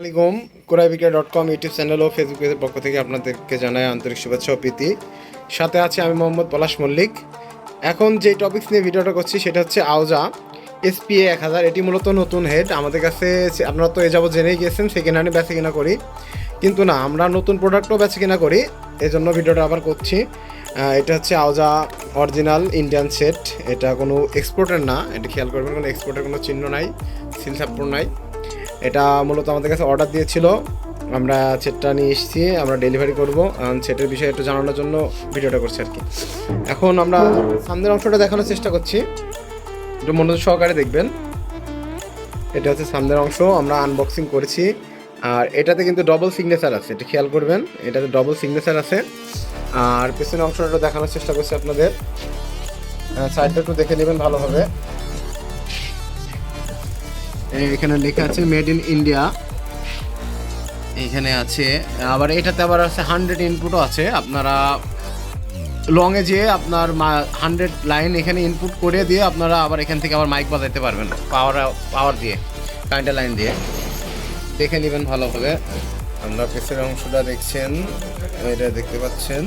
আসসালামাইকুম কুরাইবিকা.com YouTube channel ও Facebook পেজের পক্ষ থেকে আপনাদেরকে জানাই আন্তরিক শুভেচ্ছা ও প্রীতি। সাথে আছে আমি মোহাম্মদ পলাশ মল্লিক। এখন যে টপিকস নিয়ে ভিডিওটা করছি সেটা হচ্ছে আউজা SPA 1000। এটি মূলত নতুন হেড আমাদের কাছে। আপনারা তো এ যাবৎ জেনেই গিয়েছেন সেকেন্ড হ্যান্ডে বেচে কিনা করি, কিন্তু না, আমরা নতুন প্রোডাক্টও বেচে কিনা করি, এই জন্য ভিডিওটা আবার করছি। এটা হচ্ছে আউজা অরিজিনাল ইন্ডিয়ান সেট। এটা কোনো এক্সপোর্টের না, এটা খেয়াল করবেন, কোনো এক্সপোর্টের কোনো চিহ্ন নাই, সিল সাপোর্ট নাই। এটা মূলত আমাদের কাছে অর্ডার দিয়েছিল, আমরা সেটটা নিয়ে এসেছি, আমরা ডেলিভারি করবো। সেটের বিষয়ে একটু জানানোর জন্য ভিডিওটা করছি আর কি। এখন আমরা সামনের অংশটা দেখানোর চেষ্টা করছি, একটু মনোযোগ সহকারে দেখবেন। এটা হচ্ছে সামনের অংশ, আমরা আনবক্সিং করেছি। আর এটাতে কিন্তু ডবল সিগনেচার আছে, এটা খেয়াল করবেন, এটাতে ডবল সিগনেচার আছে। আর পেছনের অংশটা দেখানোর চেষ্টা করছি আপনাদের, সাইডটা একটু দেখে নেবেন ভালোভাবে। এখানে লেখা আছে মেড ইন ইন্ডিয়া, এখানে আছে। আবার এটাতে আবার আছে 100 ইনপুটও আছে। আপনারা লংয়ে যেয়ে আপনার 100 লাইন এখানে ইনপুট করে দিয়ে আপনারা আবার এখান থেকে আবার মাইক বাজাইতে পারবেন পাওয়ার দিয়ে, কারেন্টের লাইন দিয়ে। দেখে নেবেন ভালোভাবে। আমরা পেছনের অংশটা দেখছেন, এটা দেখতে পাচ্ছেন।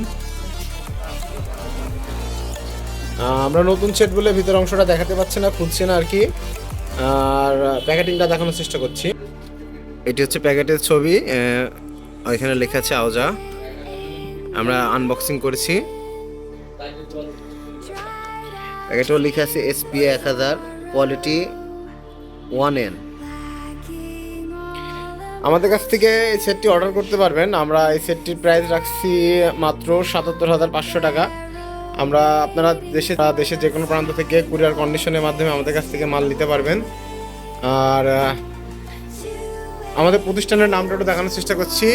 আমরা নতুন সেট বলে ভিতরের অংশটা দেখাতে পাচ্ছি না, খুঁজছে না আর কি। আর প্যাকেটিংটা দেখানোর চেষ্টা করছি। এটি হচ্ছে প্যাকেটের ছবি, এখানে লেখা আছে আউজা। আমরা আনবক্সিং করেছি, প্যাকেটেও লেখা আছে SPA 1000 কোয়ালিটি 1N। আমাদের কাছ থেকে এই সেটটি অর্ডার করতে পারবেন। আমরা এই সেটটির প্রাইস রাখছি মাত্র 77,500 টাকা। আপনারা দেশে যে কোনো প্রান্ত থেকে কুরিয়ার কন্ডিশনের মাধ্যমে আমাদের কাছ থেকে মাল নিতে পারবেন। আর আমাদের প্রতিষ্ঠানের নামটা একটু দেখানোর চেষ্টা করছি,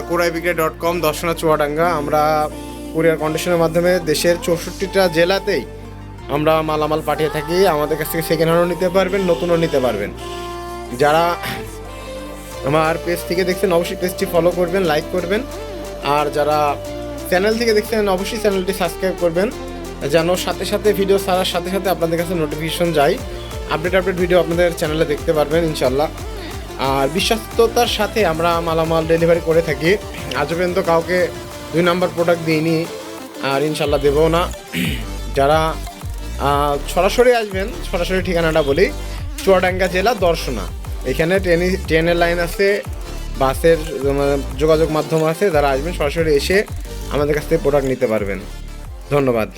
কুরাইবিকা.com, দর্শনা চুয়াডাঙ্গা। আমরা কুরিয়ার কন্ডিশনের মাধ্যমে দেশের 64টা জেলাতেই আমরা মালামাল পাঠিয়ে থাকি। আমাদের কাছ থেকে সেকেন্ড হ্যান্ডও নিতে পারবেন, নতুনও নিতে পারবেন। যারা আমার পেজ থেকে দেখছেন অবশ্যই পেজটি ফলো করবেন, লাইক করবেন। আর যারা চ্যানেল থেকে দেখছেন অবশ্যই চ্যানেলটি সাবস্ক্রাইব করবেন, যেন সাথে সাথে ভিডিও ছাড়ার সাথে সাথে আপনাদের কাছে নোটিফিকেশন যায়। আপডেট ভিডিও আপনাদের চ্যানেলে দেখতে পারবেন ইনশাল্লাহ। আর বিশ্বস্ততার সাথে আমরা মালামাল ডেলিভারি করে থাকি। আজ পর্যন্ত কাউকে 2 নাম্বার প্রোডাক্ট দিইনি, আর ইনশাল্লাহ দেবও না। যারা সরাসরি আসবেন, সরাসরি ঠিকানাটা বলি, চুয়াডাঙ্গা জেলা দর্শনা। এখানে ট্রেনের লাইন আছে, বাসের যোগাযোগ মাধ্যম আছে। যারা আসবেন সরাসরি এসে আমাদের কাছ থেকে প্রোডাক্ট নিতে পারবেন। ধন্যবাদ।